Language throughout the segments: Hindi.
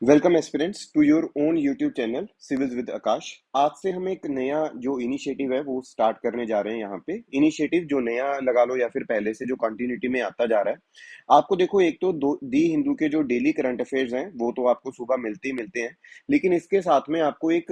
Welcome aspirants to your own YouTube channel civils with Akash. आज से हम एक नया जो इनिशिएटिव है वो स्टार्ट करने जा रहे हैं। यहाँ पे इनिशिएटिव जो नया लगा लो या फिर पहले से जो कंटिन्यूटी में आता जा रहा है। आपको देखो, एक तो दो दी हिंदू के जो डेली करंट अफेयर्स हैं वो तो आपको सुबह मिलते ही मिलते हैं, लेकिन इसके साथ में आपको एक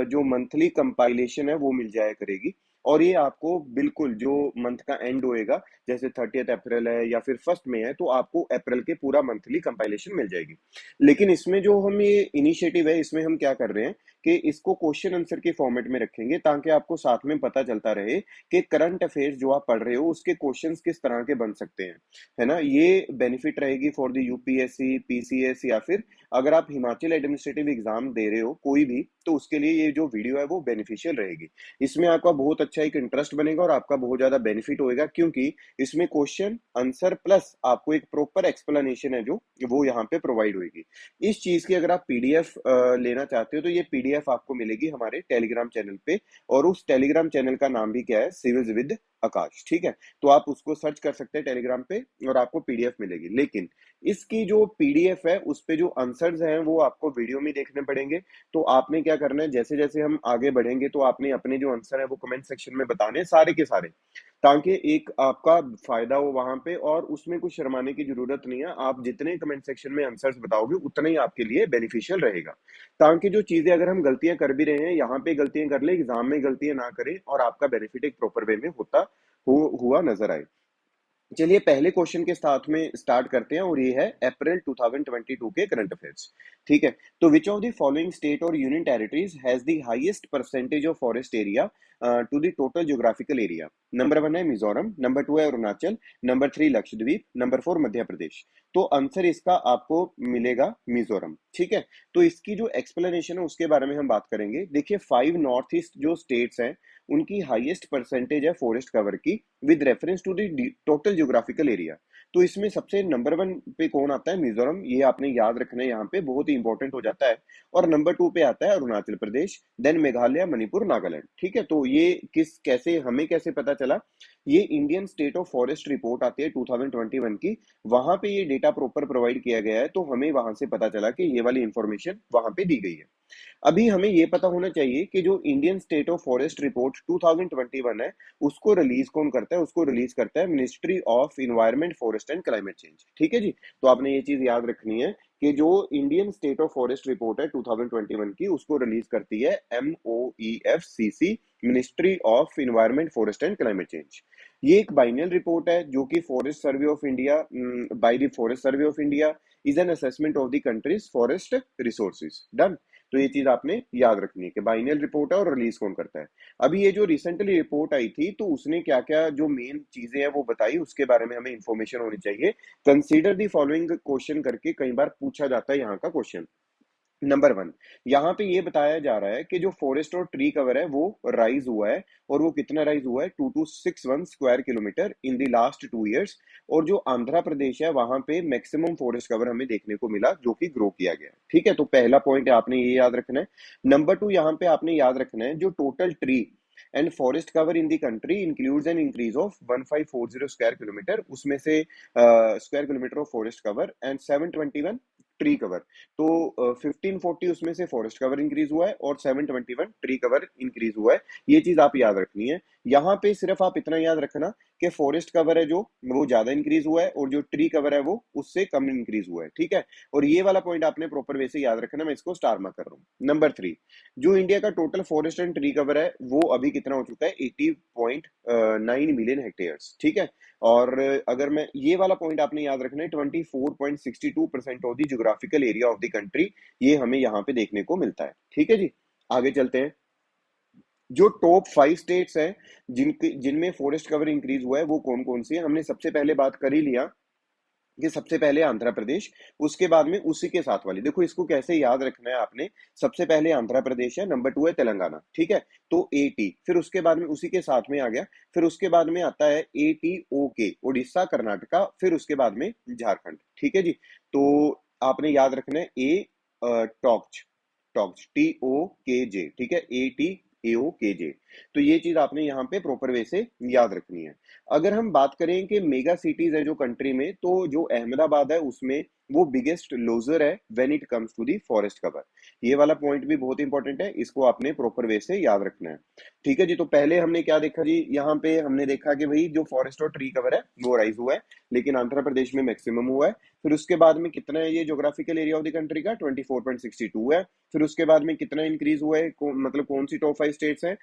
जो मंथली कंपाइलेशन है वो मिल जाया करेगी। और ये आपको बिल्कुल जो मंथ का एंड होएगा, जैसे 30 अप्रैल है या फिर 1 मई है, तो आपको अप्रैल के पूरा मंथली कंपाइलेशन मिल जाएगी। लेकिन इसमें जो हम ये इनिशिएटिव है इसमें हम क्या कर रहे हैं कि इसको क्वेश्चन आंसर के फॉर्मेट में रखेंगे, ताकि आपको साथ में पता चलता रहे कि करंट अफेयर्स जो आप पढ़ रहे हो उसके क्वेश्चंस किस तरह के बन सकते हैं। है ना, ये बेनिफिट रहेगी फॉर द यूपीएससी, पीसीएस, या फिर अगर आप हिमाचल एडमिनिस्ट्रेटिव एग्जाम दे रहे हो कोई भी, तो उसके लिए ये जो वीडियो है वो बेनिफिशियल रहेगी। इसमें आपका बहुत अच्छा एक इंटरेस्ट बनेगा और आपका बहुत ज्यादा बेनिफिट होएगा, क्योंकि इसमें क्वेश्चन आंसर प्लस आपको एक प्रॉपर एक्सप्लेनेशन है जो वो यहाँ पे प्रोवाइड होगी। इस चीज की अगर आप पीडीएफ लेना चाहते हो तो ये पीडीएफ आपको मिलेगी हमारे टेलीग्राम चैनल पे। और उस टेलीग्राम चैनल का नाम भी क्या है, सिविल्स विद आकाश। ठीक है, तो आप उसको सर्च कर सकते हैं टेलीग्राम पे और आपको पीडीएफ मिलेगी। लेकिन इसकी जो पीडीएफ है उस पे जो आंसर्स हैं वो आपको वीडियो में देखने पड़ेंगे। तो आपने क्या करना है, जैसे जैसे हम आगे बढ़ेंगे तो आपने अपने जो आंसर है वो कमेंट सेक्शन में बताने हैं, सारे के सारे, ताकि एक आपका फायदा हो वहां पे। और उसमें कुछ शर्माने की जरूरत नहीं है, आप जितने कमेंट सेक्शन में आंसर्स बताओगे उतना ही आपके लिए बेनिफिशियल रहेगा। ताकि जो चीजें अगर हम गलतियां कर भी रहे हैं यहाँ पे गलतियां कर ले, एग्जाम में गलतियां ना करें और आपका बेनिफिट एक प्रॉपर वे में हुआ नजर आए। चलिए पहले क्वेश्चन के साथ में स्टार्ट करते हैं, और ये है अप्रैल 2022 के करंट अफेयर्स। ठीक है, तो which of the following state और union territories has the highest percentage of forest area to the total geographical area. Number 1 है मिजोरम, नंबर 2 है अरुणाचल, नंबर 3 लक्षद्वीप, नंबर 4 मध्य प्रदेश। तो आंसर इसका आपको मिलेगा मिजोरम। ठीक है, तो इसकी जो एक्सप्लेनेशन है उसके बारे में हम बात करेंगे। देखिए, 5 नॉर्थ ईस्ट जो स्टेट्स हैं उनकी हाईएस्ट परसेंटेज है फॉरेस्ट कवर की with reference to the total geographical area. तो इसमें सबसे नंबर 1 पे कौन आता है, मिजोरम। ये आपने याद रखना है, यहाँ पे बहुत ही इंपॉर्टेंट हो जाता है। और नंबर 2 पे आता है अरुणाचल प्रदेश, देन मेघालय, मणिपुर, नागालैंड। ठीक है, तो ये किस कैसे हमें कैसे पता चला, ये Indian state of forest report आती है 2021 की, वहां पे ये डेटा प्रॉपर प्रोवाइड किया गया है, तो हमें वहां से पता चला कि ये वाली इंफॉर्मेशन वहां पे दी गई है। अभी हमें ये पता होना चाहिए कि जो Indian state of forest report 2021 है उसको रिलीज कौन करता है, उसको रिलीज करता है ministry of environment, forest and climate change. ठीक है जी, तो आपने ये चीज याद रखनी है कि जो Indian state of forest report है 2021 की उसको रिलीज करती है MOEFCC, ministry of environment, forest and climate change. ये एक बाइनल रिपोर्ट है जो कि forest survey of India, by the forest survey of India, is an assessment of the countries forest resources. Done. तो ये चीज आपने याद रखनी है कि बाइनल रिपोर्ट है और रिलीज कौन करता है। अभी ये जो रिसेंटली रिपोर्ट आई थी तो उसने क्या क्या जो मेन चीजें हैं वो बताई, उसके बारे में हमें इंफॉर्मेशन होनी चाहिए। कंसीडर दी फॉलोइंग क्वेश्चन करके कई बार पूछा जाता है यहाँ का क्वेश्चन। नंबर 1, यहाँ पे ये बताया जा रहा है कि जो फॉरेस्ट और ट्री कवर है वो राइज हुआ है, और वो कितना राइज हुआ है, 2261 square kilometre in the last 2 years. और जो आंध्र प्रदेश है वहां पे मैक्सिमम फॉरेस्ट कवर हमें देखने को मिला जो कि ग्रो किया गया। ठीक है, तो पहला पॉइंट आपने ये याद रखना है। नंबर 2, यहाँ पे आपने याद रखना है जो total tree and forest cover in the country includes an increase of 1540 square kilometre, उसमें से square kilometre of forest cover and 721 tree cover. तो 1540 उसमें से फॉरेस्ट कवर इंक्रीज हुआ है और 721 ट्री कवर इंक्रीज हुआ है। ये चीज आप याद रखनी है। यहाँ पे सिर्फ आप इतना याद रखना कि फॉरेस्ट कवर है जो वो ज्यादा इंक्रीज हुआ है और जो ट्री कवर है वो उससे कम इंक्रीज हुआ है। ठीक है, और ये वाला पॉइंट आपने प्रॉपर वे से याद रखना, मैं इसको स्टार मार्क कर रहा हूँ। नंबर 3, जो इंडिया का total forest and tree cover है वो अभी कितना हो चुका है, 80.9 मिलियन हेक्टेयर्स। ठीक है, और अगर मैं ये वाला पॉइंट आपने याद रखना है, 24.62% of the geographical area of the country, ये हमें यहाँ पे देखने को मिलता है। ठीक है जी, आगे चलते हैं। जो टॉप 5 स्टेट्स हैं जिनमें फॉरेस्ट कवर इंक्रीज हुआ है वो कौन कौन सी है, हमने सबसे पहले बात कर ही लिया कि सबसे पहले आंध्र प्रदेश, उसके बाद में उसी के साथ वाली, देखो इसको कैसे याद रखना है आपने। सबसे पहले आंध्र प्रदेश है, नंबर 2 है तेलंगाना। ठीक है, तो एटी, फिर उसके बाद में उसी के साथ में आ गया, फिर उसके बाद में आता है ATOK, उड़ीसा, कर्नाटका, फिर उसके बाद में झारखंड। ठीक है जी, तो आपने याद रखना है ए टॉक्च, टॉक्च TOKJ। ठीक है, ATAOKJ। तो ये चीज आपने यहाँ पे प्रॉपर वे से याद रखनी है। अगर हम बात करें कि मेगा सिटीज है जो कंट्री में, तो जो अहमदाबाद है उसमें वो बिगेस्ट लूजर है when it comes to the forest cover. ये वाला पॉइंट भी बहुत इंपॉर्टेंट है, इसको आपने प्रॉपर वे से याद रखना है। ठीक है जी, तो पहले हमने क्या देखा जी, यहाँ पे हमने देखा कि भाई जो फॉरेस्ट और ट्री कवर है वो राइज हुआ है, लेकिन आंध्र प्रदेश में मैक्सिमम हुआ है। फिर उसके बाद में कितना है ये geographical area of the country का, 24.62 है। फिर उसके बाद में कितना इंक्रीज हुआ है, मतलब कौन सी टॉप 5 स्टेट्स हैं,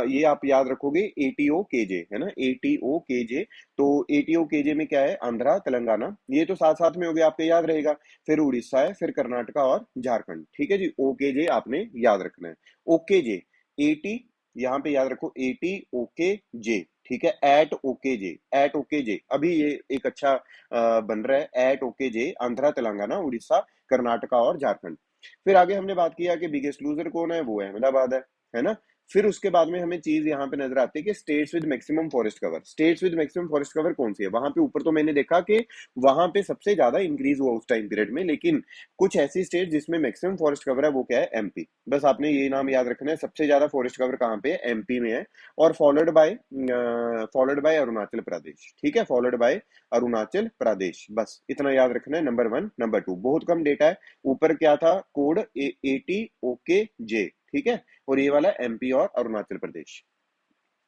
ये आप याद रखोगे, एटीओ केजे है ना, एटीओ केजे। तो एटीओ केजे में क्या है, आंध्रा तेलंगाना, ये तो साथ साथ में हो गया, आपके याद रहेगा। फिर उड़ीसा है, फिर कर्नाटका और झारखंड। ठीक है जी, ओकेजे आपने याद रखना है। ओकेजे, एटी, यहाँ पे याद रखो, एटी ओके जे। ठीक है, एट ओके जे, एट ओके जे, अभी ये एक अच्छा बन रहा है, एट ओके जे, आंध्रा तेलंगाना उड़ीसा कर्नाटका और झारखंड। फिर आगे हमने बात किया कि बिगेस्ट लूजर कौन है, वो अहमदाबाद है ना। फिर उसके बाद में हमें चीज यहाँ पे नजर आती है कि states with maximum forest cover, states with maximum forest cover कौन सी है, वहां पे ऊपर तो मैंने देखा कि वहां पे सबसे ज्यादा इंक्रीज हुआ उस टाइम पीरियड में, लेकिन कुछ ऐसी स्टेट जिसमें मैक्सिमम फॉरेस्ट कवर है वो क्या है, एमपी। बस आपने ये नाम याद रखना है, सबसे ज्यादा फॉरेस्ट कवर कहाँ पे है, एमपी में है। और फॉलोड बाय अरुणाचल प्रदेश। ठीक है, फॉलोड बाय अरुणाचल प्रदेश, बस इतना याद रखना है। नंबर 1, नंबर 2 बहुत कम डेटा है। ऊपर क्या था, कोड एटी ओके जे। ठीक है, और ये वाला एमपी और अरुणाचल प्रदेश।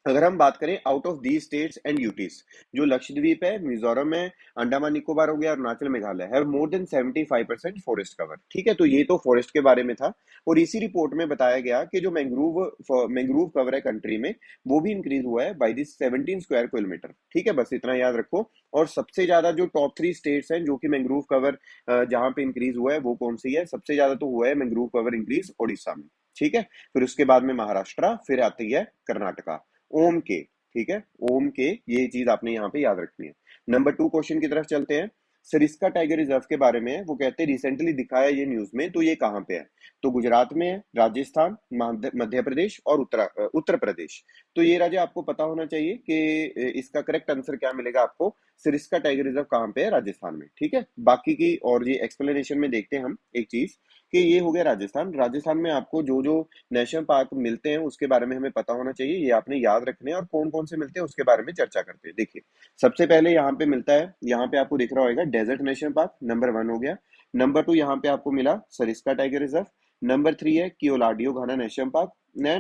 अगर हम बात करें out of the states and UTs, जो लक्षद्वीप है, मिजोरम है, अंडमान निकोबार हो गया, Arunachal Meghalaya, have more than 75% forest cover. ठीक है, तो ये तो फॉरेस्ट के बारे में था। और इसी रिपोर्ट में बताया गया कि जो मैंग्रोव कवर है कंट्री में, वो भी इंक्रीज हुआ है बाई दिस 17 स्क्वायर किलोमीटर। ठीक है, बस इतना याद रखो। और सबसे ज्यादा जो टॉप 3 स्टेट्स हैं जो कि मैंग्रोव कवर जहां पे इंक्रीज हुआ है वो कौन सी है, सबसे ज्यादा तो हुआ है मैंग्रोव कवर इंक्रीज ओडिशा में। ठीक है, फिर उसके बाद में महाराष्ट्र, फिर आती है कर्नाटका, ओम के। ठीक है, ओम के, ये चीज आपने यहाँ पे याद रखनी है। नंबर 2 क्वेश्चन की तरफ चलते हैं। सरिस्का टाइगर रिजर्व के बारे में है, वो कहते हैं रिसेंटली दिखाया ये न्यूज में, तो ये कहाँ पे है, तो गुजरात में है, राजस्थान, मध्य प्रदेश और उत्तर प्रदेश। तो ये राजा आपको पता होना चाहिए कि इसका करेक्ट आंसर क्या मिलेगा आपको, सरिस्का टाइगर रिजर्व कहाँ पे है, राजस्थान में। ठीक है, बाकी की और ये एक्सप्लेनेशन में देखते हैं हम एक चीज, कि ये हो गया राजस्थान। राजस्थान में आपको जो जो नेशनल पार्क मिलते हैं उसके बारे में हमें पता होना चाहिए, ये आपने याद रखने हैं, और कौन कौन से मिलते हैं उसके बारे में चर्चा करते हैं। देखिए, सबसे पहले यहाँ पे मिलता है, यहाँ पे आपको दिख रहा होगा डेजर्ट नेशनल पार्क, नंबर 1 हो गया। नंबर 2 यहाँ पे आपको मिला सरिस्का टाइगर रिजर्व। नंबर 3 है Keoladeo Ghana national park.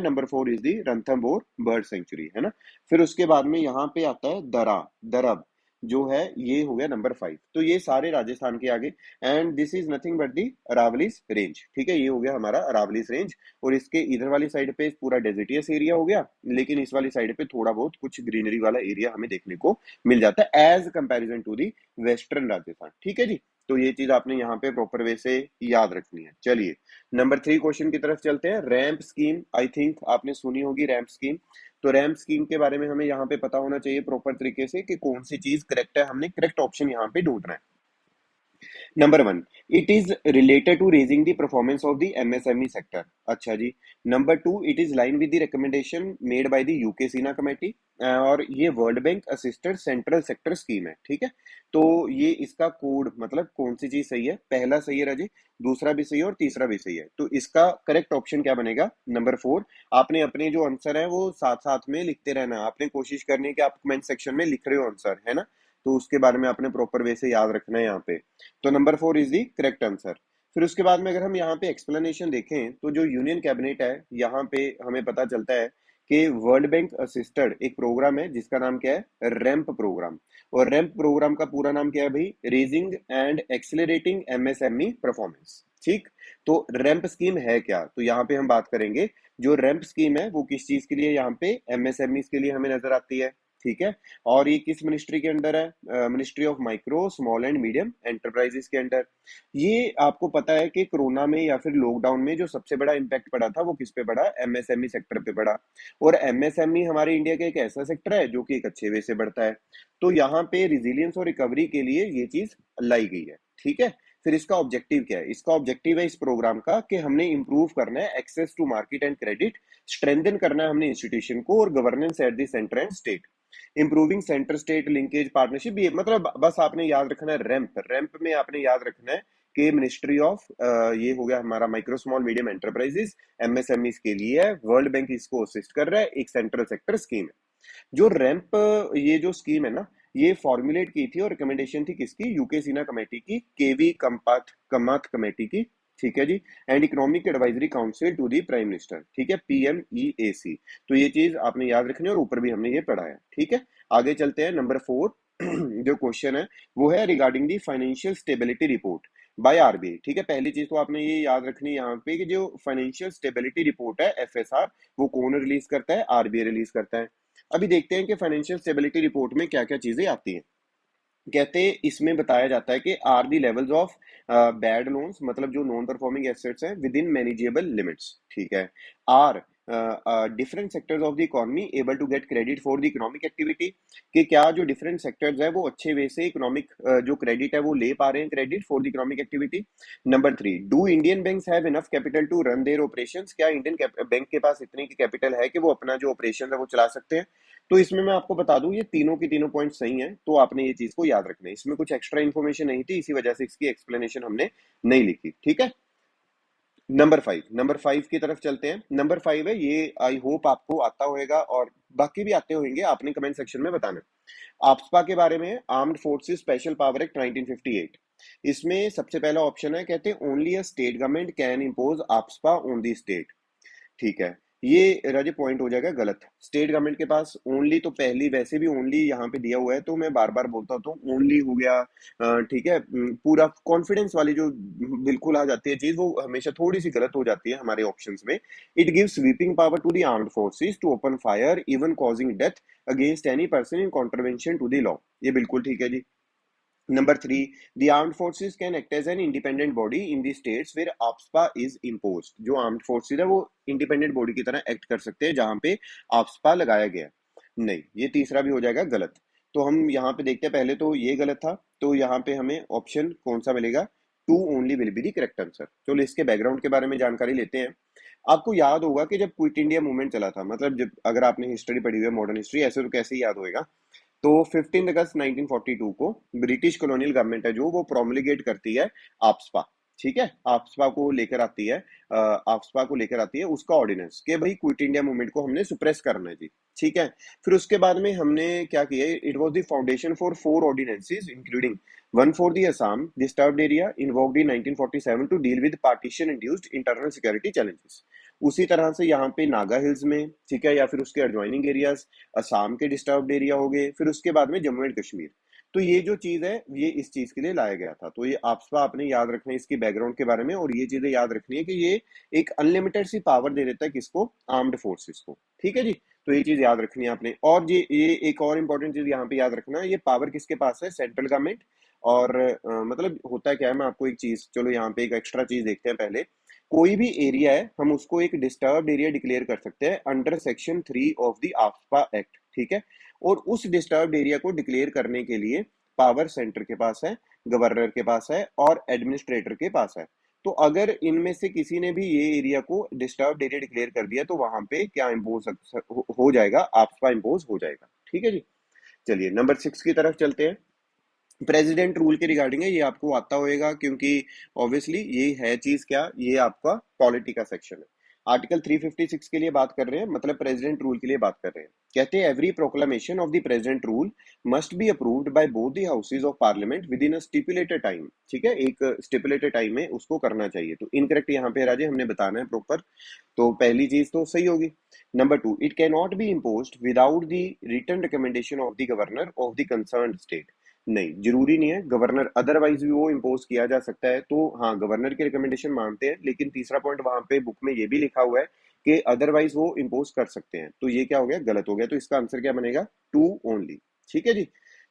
Number 4 is the Ranthambore bird sanctuary, है ना। फिर उसके बाद में यहाँ पे आता है दरब जो है, ये हो गया नंबर 5। तो ये सारे राजस्थान के आगे, and this is nothing but the Aravallis range. ठीक है, ये हो गया हमारा अरावलीज रेंज। और इसके इधर वाली साइड पे पूरा डेजर्टियस एरिया हो गया, लेकिन इस वाली साइड पे थोड़ा बहुत कुछ ग्रीनरी वाला एरिया हमें देखने को मिल जाता है as comparison to the western Rajasthan. ठीक है जी, तो ये चीज आपने यहाँ पे प्रॉपर वे से याद रखनी है। चलिए, नंबर 3 क्वेश्चन की तरफ चलते हैं। रैंप स्कीम, आई थिंक आपने सुनी होगी रैंप स्कीम। तो रैंप स्कीम के बारे में हमें यहाँ पे पता होना चाहिए प्रॉपर तरीके से कि कौन सी चीज करेक्ट है, हमने करेक्ट ऑप्शन यहाँ पे ढूंढना है। Number 1, it is related to raising the performance of the MSME sector. अच्छा जी। Number 2, it is line with the recommendation made by the UK Sinha committee. और ये world bank assisted central sector scheme है। ठीक है, तो ये इसका कोड, मतलब कौन सी चीज सही है, पहला सही है राजे, दूसरा भी सही है और तीसरा भी सही है। तो इसका करेक्ट ऑप्शन क्या बनेगा, नंबर 4। आपने अपने जो आंसर है वो साथ साथ में लिखते रहना, आपने कोशिश करनी है कि आप कमेंट सेक्शन में लिख रहे हो आंसर, है ना। तो उसके बारे में आपने प्रॉपर वे से याद रखना है यहाँ पे। तो number 4 is the correct answer. फिर उसके बाद में अगर हम यहाँ पे एक्सप्लेनेशन देखें, तो जो यूनियन कैबिनेट है, यहाँ पे हमें पता चलता है कि वर्ल्ड बैंक असिस्टेड एक प्रोग्राम है जिसका नाम क्या है, रैंप प्रोग्राम। और रैंप प्रोग्राम का पूरा नाम क्या है भाई, raising and accelerating MSME performance. ठीक, तो रैंप स्कीम है क्या, तो यहाँ पे हम बात करेंगे। जो रैंप स्कीम है वो किस चीज के लिए, यहाँ पे एमएसएमई के लिए हमें नजर आती है। ठीक है, और ये किस मिनिस्ट्री के अंडर है, ministry of micro small and medium enterprises के अंडर। ये आपको पता है कि कोरोना में या फिर लॉकडाउन में जो सबसे बड़ा इंपैक्ट पड़ा था वो किस पे पड़ा, एमएसएमई सेक्टर पे पड़ा। और एमएसएमई हमारे इंडिया का एक ऐसा सेक्टर है जो कि एक अच्छे वे से बढ़ता है। तो यहाँ पे रिजिलियंस और रिकवरी के लिए ये चीज लाई गई है। ठीक है, फिर इसका ऑब्जेक्टिव क्या है, इसका ऑब्जेक्टिव है इस प्रोग्राम का कि हमने इंप्रूव करना है access to market and credit, strengthen करना है हमने इंस्टीट्यूशन को, और governance at the centre and state, improving centre state linkage partnership. ये मतलब बस आपने याद रखना है रैंप, रैंप में आपने याद रखना है कि मिनिस्ट्री ऑफ, ये हो गया हमारा micro small medium enterprises, MSME के लिए है, वर्ल्ड बैंक इसको असिस्ट कर रहा है, एक सेंट्रल सेक्टर स्कीम है। जो रैंप, ये जो स्कीम है ना, ये फॉर्मुलेट की थी और रिकमेंडेशन थी किसकी, यूके सिन्हा कमेटी की, केवी कम्पाथ कमाथ कमेटी की, ठीक है जी, and economic advisory council to the prime minister, ठीक है, PMEAC। तो ये चीज आपने याद रखनी है और ऊपर भी हमने ये पढ़ा है, ठीक है। आगे चलते हैं, नंबर 4 जो क्वेश्चन है वो है regarding the financial stability report by RBI, ठीक है। पहली चीज तो आपने ये याद रखनी है यहाँ पे कि जो फाइनेंशियल स्टेबिलिटी रिपोर्ट है FSR, वो कौन रिलीज करता है, आरबीआई रिलीज करता है। अभी देखते हैं कि फाइनेंशियल स्टेबिलिटी रिपोर्ट में क्या क्या चीजें आती हैं। कहते हैं इसमें बताया जाता है कि are the levels of bad loans, मतलब जो नॉन परफॉर्मिंग एसेट्स हैं विद इन मैनेजेबल लिमिट्स, ठीक है। Are different sectors of the economy able to get credit for the economic activity, कि क्या जो डिफरेंट सेक्टर्स है वो अच्छे वे से इकोनॉमिक जो क्रेडिट है वो ले पा रहे हैं credit for the economic activity. Number 3, do Indian banks have enough capital to run their operations, क्या इंडियन बैंक के पास इतनी की कैपिटल है कि वो अपना जो ऑपरेशन है वो चला सकते हैं। तो इसमें मैं आपको बता दूं ये तीनों की तीनों पॉइंट सही हैं, तो आपने ये चीज को याद रखना है। इसमें कुछ एक्स्ट्रा इन्फॉर्मेशन नहीं थी, इसी वजह से इसकी एक्सप्लेनेशन हमने नहीं लिखी, ठीक है। नंबर 5 की तरफ चलते हैं। नंबर 5 है, ये आई होप आपको आता होगा और बाकी भी आते होंगे, आपने कमेंट सेक्शन में बताना। आफ्सपा के बारे में, armed forces special power act 1958, इसमें सबसे पहला ऑप्शन है, कहते हैं only a state government can impose AFSPA on the state, ठीक है। ये राजे पॉइंट हो जाएगा गलत। स्टेट गवर्नमेंट के पास ओनली तो पहली वैसे भी ओनली यहाँ पे दिया हुआ है, तो मैं बार बार बोलता हूँ तो ओनली हो गया, ठीक है। पूरा कॉन्फिडेंस वाली जो बिल्कुल आ जाती है चीज, वो हमेशा थोड़ी सी गलत हो जाती है हमारे ऑप्शंस में। It gives sweeping power to the armed forces to open fire even causing death against any person in contravention to the law, ये बिल्कुल ठीक है जी। Number 3, the armed forces can act as an independent body in the states where AFSPA is imposed. जो armed forces है वो independent body की तरह act कर सकते हैं जहां पे AFSPA लगाया गया। नहीं, ये तीसरा भी हो जाएगा गलत। तो हम यहाँ पे देखते हैं, पहले तो ये गलत था, तो यहाँ पे हमें ऑप्शन कौन सा मिलेगा, 2 only will be the correct answer. चलो इसके बैकग्राउंड के बारे में जानकारी लेते हैं। आपको याद होगा कि जब क्विट इंडिया मूवमेंट चला था, मतलब जब अगर आपने हिस्ट्री पढ़ी हुई है, मॉडर्न हिस्ट्री, ऐसे तो कैसे ही याद होएगा। तो 15 अगस्त 1942 को ब्रिटिश कॉलोनियल गवर्नमेंट है जो वो प्रोमलिगेट करती है आफ्सपा, ठीक है। आफ्सपा को लेकर आती है, आफ्सपा को लेकर आती है उसका ऑर्डिनेंस कि भाई क्विट इंडिया मूवमेंट को हमने सुप्रेस करना है जी, ठीक है। फिर उसके बाद में हमने क्या किया, it was the foundation for 4 ordinances including one for the Assam disturbed area invoked in 1947 to deal with partition induced internal security challenges. उसी तरह से यहाँ पे नागा हिल्स में, ठीक है, या फिर उसके एडजॉइनिंग एरियाज असम के डिस्टर्ब्ड एरिया हो गए, फिर उसके बाद में जम्मू एंड कश्मीर। तो ये जो चीज है ये इस चीज के लिए लाया गया था। तो ये आपका आपने याद रखना है इसकी बैकग्राउंड के बारे में, और ये चीजें याद रखनी है कि ये एक अनलिमिटेड सी पावर दे देता है किसको, आर्म्ड फोर्सेस को, ठीक है जी। तो ये चीज याद रखनी है आपने। और ये एक और इंपॉर्टेंट चीज यहाँ पे याद रखना है, ये पावर किसके पास है, सेंट्रल गवर्नमेंट। और मतलब होता है क्या है, मैं आपको एक चीज, चलो यहाँ पे एक एक्स्ट्रा चीज देखते हैं पहले। कोई भी एरिया है हम उसको एक डिस्टर्ब्ड एरिया डिक्लेयर कर सकते हैं under section 3 of the AFSPA act, ठीक है। और उस डिस्टर्ब्ड एरिया को डिक्लेयर करने के लिए पावर सेंटर के पास है, गवर्नर के पास है और एडमिनिस्ट्रेटर के पास है। तो अगर इनमें से किसी ने भी ये एरिया को डिस्टर्ब्ड एरिया डिक्लेयर कर दिया तो वहां पे क्या इम्पोज हो जाएगा, आफ्सपा इम्पोज हो जाएगा, ठीक है जी। चलिए नंबर 6 की तरफ चलते हैं। प्रेसिडेंट रूल के रिगार्डिंग है, ये आपको आता होएगा क्योंकि ऑब्वियसली ये है चीज क्या, ये आपका पॉलिटी का सेक्शन है। आर्टिकल 356 के लिए बात कर रहे हैं, मतलब प्रेसिडेंट रूल के लिए बात कर रहे हैं। कहते हैं every proclamation of the president rule must be approved by both the houses of parliament with in a stipulated time, ठीक है, एक स्टिपुलेटेड टाइम में उसको करना चाहिए। तो इनकरेक्ट यहाँ पे राजे हमने बताना है प्रॉपर। तो पहली चीज तो सही होगी। Number 2, it can not be imposed without the written recommendation of the governor of the concerned state. नहीं, जरूरी नहीं है गवर्नर, अदरवाइज भी वो इम्पोज किया जा सकता है। तो हाँ, गवर्नर की रिकमेंडेशन मानते हैं, लेकिन तीसरा पॉइंट वहां पे बुक में ये भी लिखा हुआ है कि अदरवाइज वो इम्पोज कर सकते हैं। तो ये क्या हो गया, गलत हो गया। तो इसका आंसर क्या बनेगा, 2 ओनली, ठीक है जी।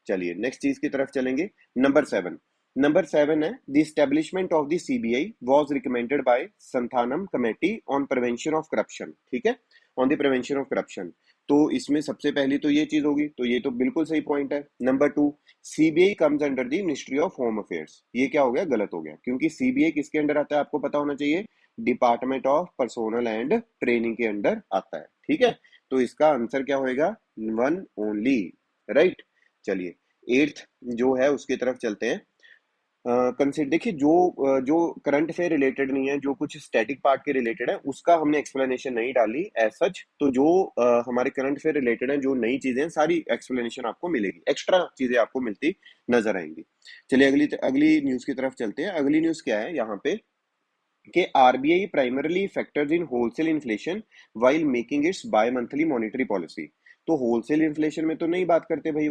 चलिए नेक्स्ट चीज की तरफ चलेंगे। नंबर 7 है the establishment of the CBI was recommended by Santhanam committee on prevention of corruption, ठीक है, on the prevention of corruption. तो इसमें सबसे पहली तो ये चीज होगी, तो ये तो बिल्कुल सही पॉइंट है। Number 2, CBI comes under the ministry of home affairs, ये क्या हो गया, गलत हो गया, क्योंकि सीबीआई किसके अंडर आता है आपको पता होना चाहिए, department of personnel and training के अंडर आता है, ठीक है। तो इसका आंसर क्या होएगा, 1 ओनली, राइट। चलिए 8th जो है उसकी तरफ चलते हैं। कंसिडर देखिए जो करंट अफेयर रिलेटेड नहीं है, जो कुछ स्टैटिक पार्ट के रिलेटेड है, उसका हमने एक्सप्लेनेशन नहीं डाली एज सच। तो जो हमारे करंट अफेयर रिलेटेड है, जो नई चीजें हैं, सारी एक्सप्लेनेशन आपको मिलेगी, एक्स्ट्रा चीजें आपको मिलती नजर आएंगी। चलिए अगली अगली न्यूज की तरफ चलते हैं। अगली न्यूज क्या है यहाँ पे कि RBI primarily factors in wholesale inflation while making its bimonthly monetary policy. तो होलसेल इन्फ्लेशन में तो नहीं बात करते भाई,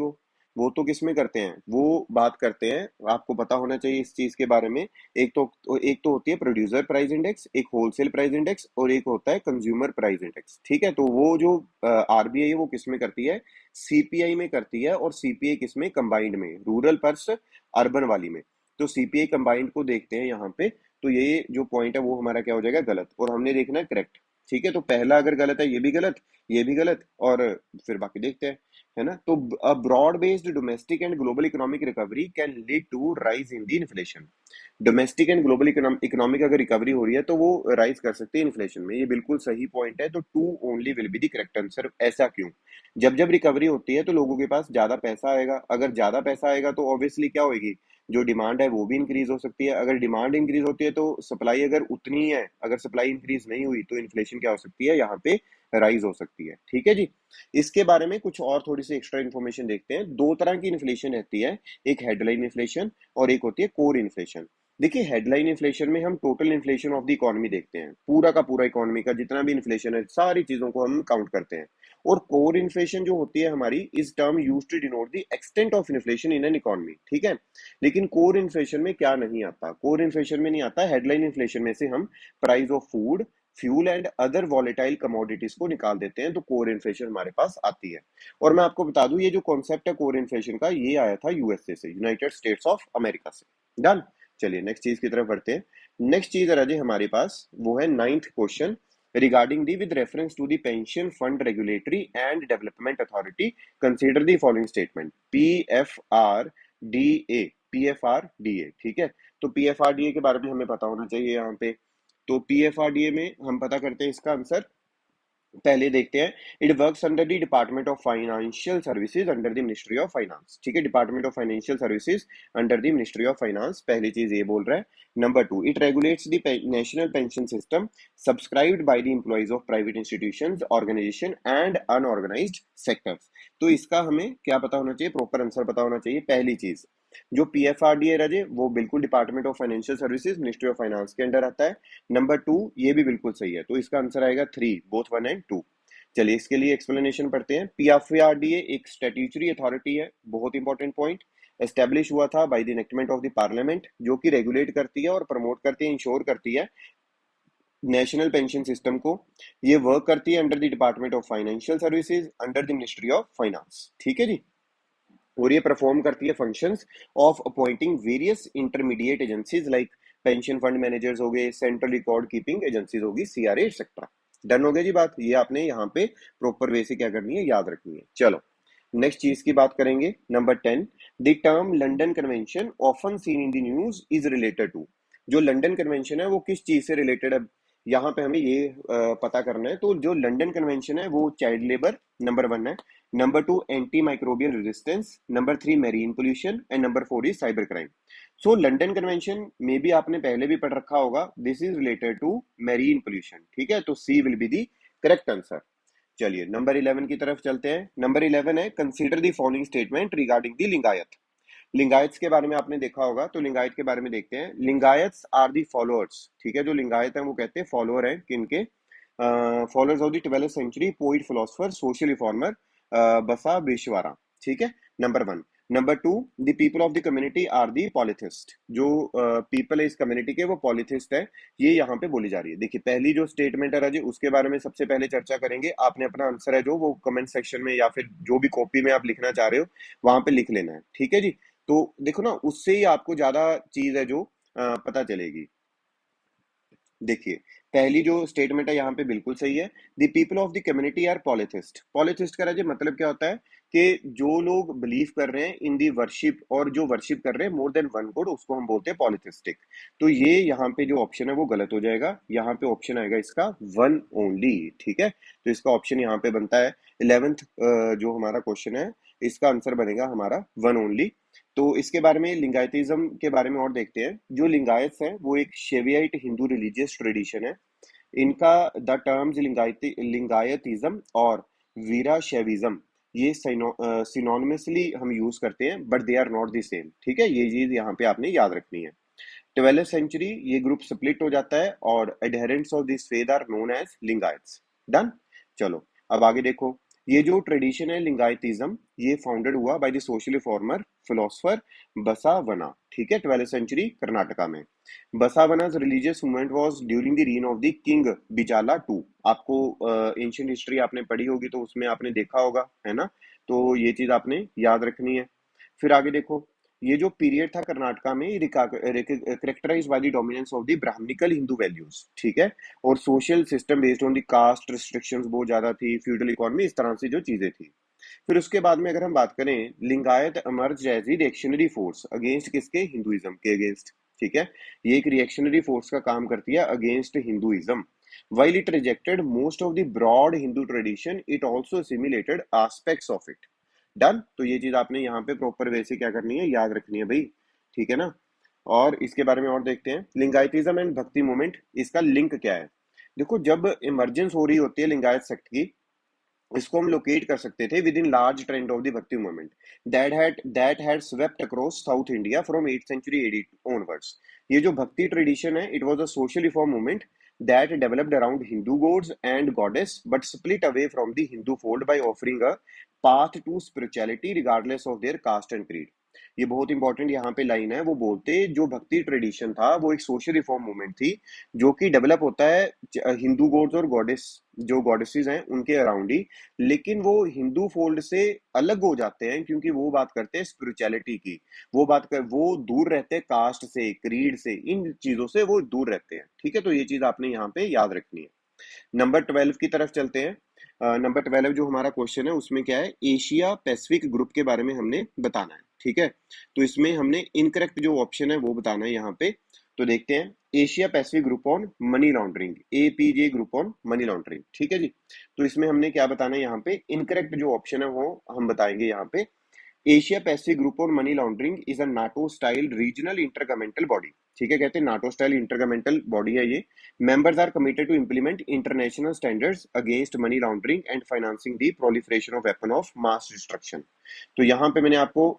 वो तो किस में करते हैं, वो बात करते हैं, आपको पता होना चाहिए इस चीज के बारे में। एक तो होती है प्रोड्यूसर प्राइस इंडेक्स, एक होलसेल प्राइस इंडेक्स, और एक होता है कंज्यूमर प्राइस इंडेक्स। ठीक है, तो वो जो आरबीआई है वो किस में करती है, सीपीआई में करती है। और सीपीआई किस में, कंबाइंड में, रूरल प्लस अर्बन वाली में। तो सीपीआई कंबाइंड को देखते हैं यहाँ पे। तो ये जो पॉइंट है वो हमारा क्या हो जाएगा, गलत, और हमने देखना है करेक्ट। ठीक है, तो पहला अगर गलत है, ये भी गलत, ये भी गलत, और फिर बाकी देखते हैं, है ना। तो broad based domestic and global economic recovery can lead to rise in the inflation. Domestic and global economic अगर रिकवरी हो रही है तो वो राइज कर सकती है इन्फ्लेशन में, ये बिल्कुल सही पॉइंट है। तो two only will be the correct answer. ऐसा क्यों, जब जब रिकवरी होती है तो लोगों के पास ज्यादा पैसा आएगा, अगर ज्यादा पैसा आएगा तो ऑब्वियसली क्या होगी, जो डिमांड है वो भी इंक्रीज हो सकती है। अगर डिमांड इंक्रीज होती है तो सप्लाई अगर उतनी है, अगर सप्लाई इंक्रीज नहीं हुई तो इन्फ्लेशन क्या हो सकती है, यहाँ पे राइज हो सकती है। ठीक है जी। इसके बारे में कुछ और थोड़ी सी एक्स्ट्रा इन्फॉर्मेशन देखते हैं। दो तरह की इन्फ्लेशन रहती है, एक हेडलाइन इन्फ्लेशन और एक होती है कोर इन्फ्लेशन। देखिए हेडलाइन इन्फ्लेशन में हम total inflation of the economy देखते हैं, पूरा का पूरा इकोनॉमी का जितना भी इन्फ्लेशन है, सारी चीजों को हम काउंट करते हैं। और कोर इन्फ्लेशन जो होती है हमारी, इस term used to denote the extent of inflation in an economy. ठीक है, लेकिन कोर इन्फ्लेशन में क्या नहीं आता, कोर इन्फ्लेशन में नहीं आता, हेडलाइन इन्फ्लेशन में से हम price of food, fuel and other volatile commodities को निकाल देते हैं, तो कोर इन्फ्लेशन हमारे पास आती है। और मैं आपको बता दूं, ये जो कॉन्सेप्ट है कोर इन्फ्लेशन का, ये आया था यूएसए से, यूनाइटेड स्टेट्स ऑफ अमेरिका से। डन। चलिए नेक्स्ट चीज की तरफ बढ़ते हैं। नेक्स्ट चीज है राजे हमारे पास, वो है ninth question, regarding the with reference to the pension fund regulatory and development authority consider the following statement PFRDA। PFRDA ठीक है, तो PFRDA के बारे में हमें पता होना चाहिए यहाँ पे। तो PFRDA में हम पता करते हैं इसका आंसर, पहले देखते हैं। It works under the department of financial services under the ministry of finance. ठीक है, department of financial services under the ministry of finance, पहली चीज ये बोल रहा है। Number two, it regulates the national pension system subscribed by the employees of private institutions, organisation and unorganised sectors. तो इसका हमें क्या पता होना चाहिए, प्रॉपर आंसर पता होना चाहिए। पहली चीज, जो पीएफआरडीए रजे वो बिल्कुल department of financial services, ministry of finance के अंडर आता है। नंबर टू, ये भी बिल्कुल सही है, तो इसका आंसर आएगा three, both one and two. चलिए इसके लिए एक्सप्लेनेशन पढ़ते हैं। पीएफआरडीए एक स्टैट्यूटरी अथॉरिटी है, बहुत इंपॉर्टेंट पॉइंट। एस्टेब्लिश हुआ था by the enactment of the parliament, जो कि रेगुलेट करती है और प्रमोट करती है, इंश्योर करती है नेशनल पेंशन सिस्टम को। ये वर्क करती है under the department of financial services under the ministry of finance. ठीक है जी। और ये परफॉर्म करती है functions of appointing various intermediate agencies like pension fund managers हो गए, सेंट्रल रिकॉर्ड कीपिंग एजेंसीज होगी, सीआरए एक्सेट्रा। डन हो गया जी बात, ये आपने यहाँ पे प्रॉपर वे से क्या करनी है, याद रखनी है। चलो नेक्स्ट चीज की बात करेंगे। Number 10, the term London convention often seen in the news is related to. जो लंदन कन्वेंशन है वो किस चीज से रिलेटेड है, यहाँ पे हमें ये पता करना है। तो जो लंदन कन्वेंशन है वो चाइल्ड लेबर नंबर वन है, number two anti microbial resistance, number three marine pollution and number four is cyber crime. So London convention में भी आपने पहले भी पढ़ रखा होगा, this is related to marine pollution. ठीक है, तो C will be the correct answer. चलिए नंबर 11 की तरफ चलते हैं। नंबर 11 है consider the following statement regarding the Lingayat. Lingayat के बारे में आपने देखा होगा, तो लिंगायत के बारे में देखते हैं। Lingayats are the followers. ठीक है, जो लिंगायत है वो कहते हैं फॉलोअर है किनके, followers of the 12th century poet philosopher social reformer Basaveshwara. ठीक है, number one. Number two, the people of the community are the polytheist. जो पीपल है इस कम्युनिटी के वो पॉलिथिस्ट है, ये यहाँ पे बोली जा रही है। देखिए पहली जो स्टेटमेंट है राजी, उसके बारे में सबसे पहले चर्चा करेंगे। आपने अपना आंसर है जो वो कमेंट सेक्शन में या फिर जो भी कॉपी में आप लिखना चाह रहे हो वहां पे लिख लेना है। ठीक है जी। तो देखो ना, उससे ही आपको ज्यादा चीज है जो पता चलेगी। देखिए पहली जो स्टेटमेंट है यहाँ पे बिल्कुल सही है, the people of the community are polytheist. Polytheist का राजे मतलब क्या होता है कि जो लोग बिलीव कर रहे हैं इन दी वर्शिप, और जो वर्शिप कर रहे हैं मोर देन वन गॉड, उसको हम बोलते हैं पॉलिथिस्टिक। तो ये यहाँ पे जो ऑप्शन है वो गलत हो जाएगा, यहाँ पे ऑप्शन आएगा इसका वन ओनली। ठीक है, तो इसका ऑप्शन यहाँ पे बनता है 11th जो हमारा क्वेश्चन है, इसका आंसर बनेगा हमारा वन ओनली। तो इसके बारे में लिंगायतिज्म के बारे में और देखते हैं। जो लिंगायत है वो एक शेवियाइट हिंदू रिलीजियस ट्रेडिशन है। इनका द टर्म्स लिंगायतिज्म और वीराशैविज्म ये सिनोनिमसली हम यूज करते हैं, but they are not the same. ठीक है, ये चीज यहाँ पे आपने याद रखनी है। 12th सेंचुरी ये ग्रुप स्प्लिट हो जाता है और adherents of this faith are known as Lingayats. Done. चलो अब आगे देखो। ये जो ट्रेडिशन है लिंगायतिज्म, ये फाउंडेड हुआ by the social reformer philosopher Basavanna. ठीक है, 12th सेंचुरी कर्नाटका में। Basavanna's religious movement was during the reign of the king Bijjala two. आपको एंशियंट हिस्ट्री आपने पढ़ी होगी तो उसमें आपने देखा होगा, है ना। तो ये चीज आपने याद रखनी है। फिर आगे देखो। ये जो पीरियड था कर्नाटका में characterise by the dominance of the Brahmanical Hindu values. ठीक है, और social system based on the caste restrictions बहुत ज्यादा थी, फ्यूडल इकोनॉमी, इस तरह से जो चीजें थी। फिर उसके बाद में अगर हम बात करें, Lingayat emerge as a reactionary force against किसके, हिंदुइज्म के अगेंस्ट। ठीक है, ये एक रिएक्शनरी फोर्स का काम करती है against Hinduism. While it rejected most of the broad Hindu tradition, it also assimilated aspects of it. Done. तो ये चीज आपने यहाँ पे प्रॉपर वे से क्या करनी है, याद रखनी है भाई। ठीक है ना। और इसके बारे में और देखते हैं, लिंगायतिज्म एंड भक्ति मूवमेंट, इसका लिंक क्या है। देखो, जब इमरजेंस हो रही होती है लिंगायत सेक्ट की, इसको हम लोकेट कर सकते थे within large trend of the bhakti movement that had swept across south India from 8th century AD onwards. ये जो भक्ति ट्रेडिशन है, it was a social reform movement that developed around Hindu gods and goddess, but split away from the Hindu fold by offering a path to spirituality regardless of their caste and creed। ये बहुत इंपॉर्टेंट यहाँ पे लाइन है। वो बोलते जो भक्ति ट्रेडिशन था वो एक सोशल रिफॉर्म मूवमेंट थी, जो कि डेवलप होता है हिंदू गॉड्स और गॉडेस, जो गॉडेसेस हैं उनके अराउंड ही, लेकिन वो हिंदू फोल्ड से अलग हो जाते हैं क्योंकि वो बात करते हैं स्पिरिचुअलिटी की। वो दूर रहते हैं कास्ट से, क्रीड से, इन चीजों से वो दूर रहते हैं। ठीक है, तो ये चीज आपने यहाँ पे याद रखनी है। नंबर 12 की तरफ चलते हैं। नंबर 12 जो हमारा क्वेश्चन है उसमें क्या है, एशिया पैसिफिक ग्रुप के बारे में हमने बताना है। ठीक है, तो इसमें हमने इनकरेक्ट जो ऑप्शन है वो बताना है यहाँ पे। तो देखते हैं, Asia Pacific group on money laundering, APJ group on money laundering. ठीक है जी। तो इसमें हमने क्या बताना है यहाँ पे, इनकरेक्ट जो ऑप्शन है वो हम बताएंगे यहाँ पे। Asia Pacific group on money laundering is a NATO style regional intergovernmental body. ठीक है, कहते हैं नाटो स्टाइल इंटरगवर्नमेंटल बॉडी है ये। Members are committed to implement international standards against money laundering and financing the proliferation of weapon of mass destruction. तो यहाँ पे मैंने आपको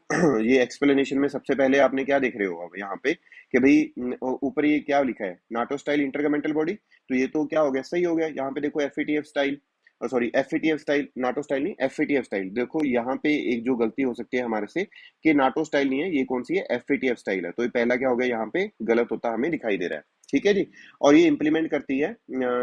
ये एक्सप्लेनेशन में सबसे पहले आपने क्या देख रहे हो अब यहाँ पे कि भाई ऊपर ये क्या लिखा है, नाटो स्टाइल इंटरगवर्नमेंटल बॉडी। तो ये तो क्या हो गया, सही हो गया। यहाँ पे देखो FATF style, sorry FATF style, NATO style नहीं, एफएटीएफ स्टाइल। देखो यहाँ पे एक जो गलती हो सकती है हमारे से कि नाटो स्टाइल नहीं है, ये कौन सी है, एफएटीएफ स्टाइल है। तो ये पहला क्या हो गया, यहाँ पे गलत होता हमें दिखाई दे रहा है। ठीक है जी। और ये इंप्लीमेंट करती है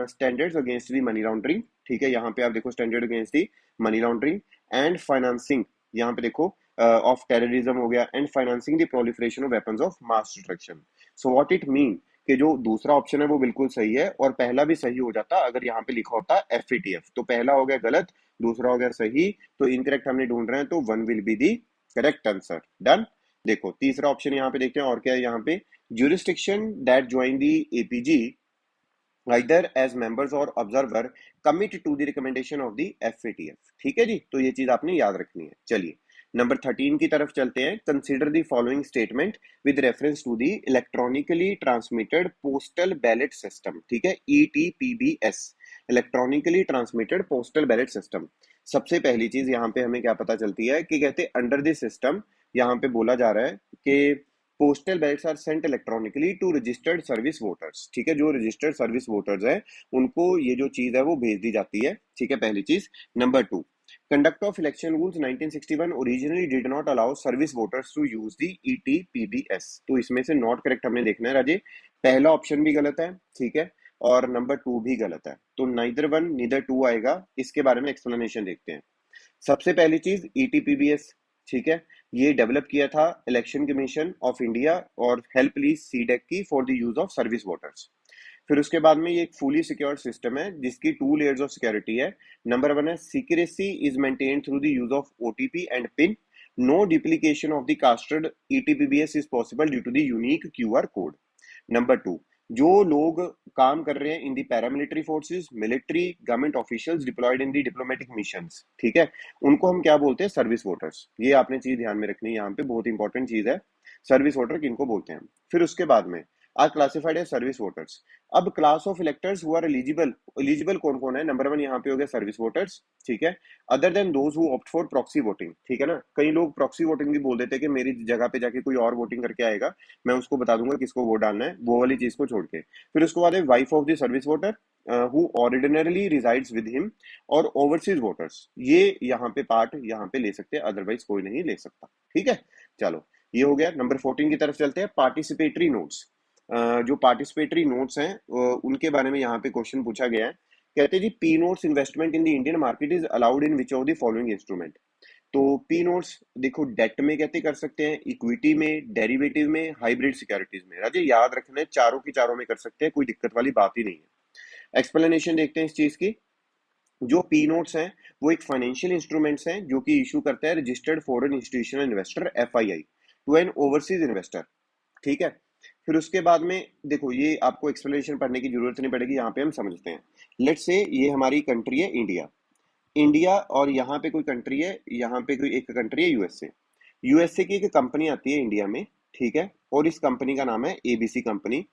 standards against the money laundering. ठीक है, यहाँ पे आप देखो standard against the money laundering and financing, यहाँ पे देखो ऑफ टेररिज्म हो गया, and financing the proliferation of weapons of mass destruction. So what it mean कि जो दूसरा ऑप्शन है वो बिल्कुल सही है और पहला भी सही हो जाता अगर यहाँ पे लिखा होता एफएटीएफ। तो पहला हो गया गलत, दूसरा हो गया सही, तो इनकरेक्ट हमने ढूंढ रहे हैं, तो one will be the correct answer. Done. देखो तीसरा ऑप्शन यहाँ पे देखते हैं और क्या है यहाँ पे, jurisdiction that join the APG either as members or observer commit to the recommendation of the FATF। ठीक है जी, तो ये चीज आपने याद रखनी है। चलिए नंबर 13 की तरफ चलते हैं। Consider the following statement with reference to the electronically transmitted postal ballot system. ठीक है, ETPBS, electronically transmitted postal ballot system. सबसे पहली चीज यहाँ पे हमें क्या पता चलती है कि कहते अंडर द सिस्टम, यहाँ पे बोला जा रहा है कि postal ballots are sent electronically to registered service voters. ठीक है, जो रजिस्टर्ड सर्विस वोटर्स है उनको ये जो चीज है वो भेज दी जाती है। ठीक है, पहली चीज। Number 2, conduct of election rules 1961 originally did not allow service voters to use the ETPBS। तो इसमें से नॉट करेक्ट हमने देखना है राजे। पहला ऑप्शन भी गलत है, ठीक है, और नंबर 2 भी गलत है, तो नाइदर वन नीदर टू आएगा। इसके बारे में एक्सप्लेनेशन देखते हैं। सबसे पहली चीज ETPBS, ठीक है, ये डेवलप किया था इलेक्शन कमीशन ऑफ इंडिया और हेल्प ली सीडेक की for the use of service voters. फिर उसके बाद में ये एक फुली सिक्योर्ड सिस्टम है जिसकी 2 लेयर्स ऑफ सिक्योरिटी है। नंबर 1 है secrecy is maintain through the use of OTP and PIN. No duplication of the casted ETPBS is possible due to the unique QR code. Number 2, जो लोग काम कर रहे हैं in the paramilitary forces, military, government officials deployed in the diplomatic missions, ठीक है, उनको हम क्या बोलते हैं, सर्विस वोटर्स। ये आपने चीज ध्यान में रखनी है, यहाँ पे बहुत इंपॉर्टेंट चीज है, सर्विस वोटर किनको बोलते हैं। फिर उसके बाद में are classified as service voters. अब class of electors who are eligible, eligible कौन कौन है, नंबर वन यहाँ पे हो गया सर्विस वोटर्स, ठीक है, other than those who opt for proxy voting, ठीक है ना, कई लोग प्रॉक्सी वोटिंग भी बोल देते हैं कि मेरी जगह पे जाके कोई और वोटिंग करके आएगा, मैं उसको बता दूंगा किसको वोट डालना है, वो वाली चीज को छोड़ के। फिर उसके बाद है wife of the service voter who ordinarily resides with him, और ओवरसीज वोटर्स, ये यहाँ पे पार्ट यहाँ पे ले सकते हैं, अदरवाइज कोई नहीं ले सकता, ठीक है। चलो, ये हो गया। नंबर 14 की तरफ चलते हैं, पार्टिसिपेटरी नोट्स। जो पार्टिसिपेटरी नोट्स हैं उनके बारे में यहाँ पे क्वेश्चन पूछा गया है। कहते हैं जी, P notes investment in the Indian market is allowed in which of the following instrument. तो पी नोट्स देखो, डेट में कहते कर सकते हैं, इक्विटी में, डेरिवेटिव में, हाइब्रिड सिक्योरिटीज में। राजे याद रखना है, चारों की चारों में कर सकते हैं, कोई दिक्कत वाली बात ही नहीं है। एक्सप्लेनेशन देखते हैं इस चीज की। जो पी नोट्स हैं वो एक फाइनेंशियल इंस्ट्रूमेंट्स हैं जो कि इशू करता है registered foreign institutional investor FII to an overseas investor, ठीक है। फिर उसके बाद में देखो, ये आपको एक्सप्लेनेशन पढ़ने की जरूरत नहीं पड़ेगी, यहाँ पे हम समझते हैं। लेट्स से ये हमारी कंट्री है इंडिया, इंडिया, और यहाँ पे कोई कंट्री है, यहाँ पे कोई एक कंट्री है यूएसए। यूएसए की एक कंपनी आती है इंडिया में, ठीक है, और इस कंपनी का नाम है एबीसी कंपनी।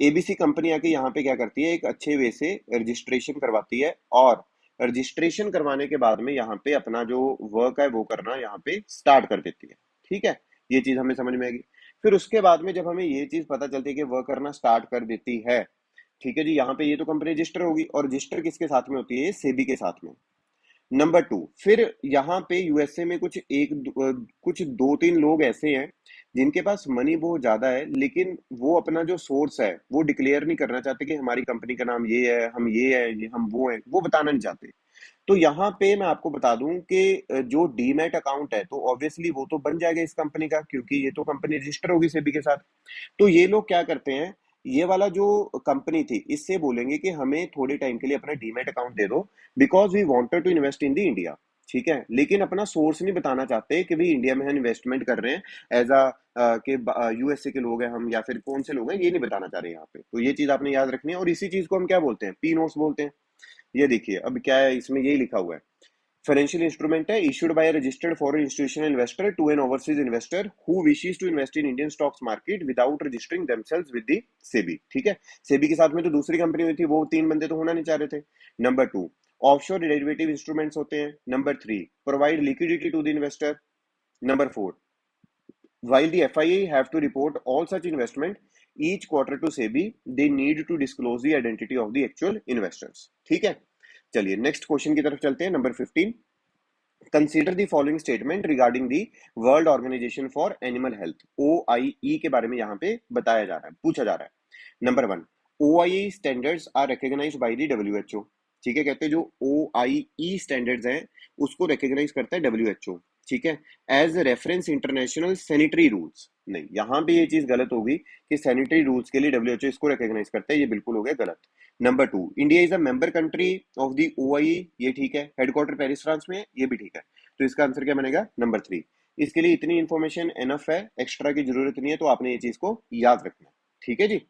एबीसी कंपनी आके यहाँ पे क्या करती है, एक अच्छे वे से रजिस्ट्रेशन करवाती है, और रजिस्ट्रेशन करवाने के बाद में यहाँ पे अपना जो वर्क है वो करना यहाँ पे स्टार्ट कर देती है, ठीक है। ये चीज हमें समझ में आएगी। फिर उसके बाद में जब हमें ये चीज पता चलती है कि वर्क करना स्टार्ट कर देती है, ठीक है जी, यहाँ पे ये तो कंपनी रजिस्टर होगी, और रजिस्टर किसके साथ में होती है, सेबी के साथ में। नंबर टू, फिर यहाँ पे यूएसए में कुछ दो तीन लोग ऐसे हैं जिनके पास मनी बहुत ज्यादा है, लेकिन वो अपना जो सोर्स है वो डिक्लेयर नहीं करना चाहते कि हमारी कंपनी का नाम ये है, हम ये है, ये हम वो है, वो बताना नहीं चाहते। तो यहाँ पे मैं आपको बता दूं कि जो डीमैट अकाउंट है तो ऑब्वियसली वो तो बन जाएगा इस कंपनी का, क्योंकि ये तो कंपनी रजिस्टर होगी सेबी के साथ। तो ये लोग क्या करते हैं, ये वाला जो कंपनी थी इससे बोलेंगे कि हमें थोड़े टाइम के लिए अपना डीमैट अकाउंट दे दो, because we wanted to invest in the India, ठीक है, लेकिन अपना सोर्स नहीं बताना चाहते कि भाई इंडिया में हम इन्वेस्टमेंट कर रहे हैं एज अ के यूएसए के लोग हैं हम, या फिर कौन से लोग हैं, ये नहीं बताना चाह रहे यहाँ पे। तो ये चीज आपने याद रखनी है, और इसी चीज को हम क्या बोलते हैं, पी नोट्स बोलते हैं। ये देखिए अब क्या है, इसमें यही लिखा हुआ है, फाइनेंशियल इंस्ट्रूमेंट है issued by registered foreign institutional investor to an overseas investor who wishes to invest in Indian stocks market without registering themselves with the SEBI, ठीक है। सेबी के साथ में तो दूसरी कंपनी हुई थी, वो तीन बंदे तो होना नहीं चाह रहे थे। Number two, offshore derivative instruments होते हैं। Number three, provide liquidity to the investor. Number four, while the FIA have to report all such investment each quarter to SEBI, they need to disclose the identity of the actual investors, ठीक है। चलिए नेक्स्ट क्वेश्चन की तरफ चलते हैं, number 15। Consider the following statement regarding the world organisation for animal health, OIE के बारे में यहाँ पे बताया जा रहा है, पूछा जा रहा है। Number one, OIE standards are recognised by the WHO, ठीक है, कहते हैं जो OIE स्टैंडर्ड्स हैं उसको रिकॉग्नाइज करता है WHO, ठीक है, as reference international sanitary rules. नहीं, यहाँ पे ये चीज गलत होगी कि सैनिटरी रूल्स के लिए WHO इसको रिकॉग्नाइज करता है, ये बिल्कुल हो गया गलत। Number two, India is a member country of the OIE, ये ठीक है, हेडक्वार्टर पेरिस फ्रांस में है, ये भी ठीक है। तो इसका आंसर क्या बनेगा, नंबर थ्री। इसके लिए इतनी इंफॉर्मेशन एनफ है, एक्स्ट्रा की जरूरत नहीं है, तो आपने ये चीज को याद रखना है, ठीक है जी।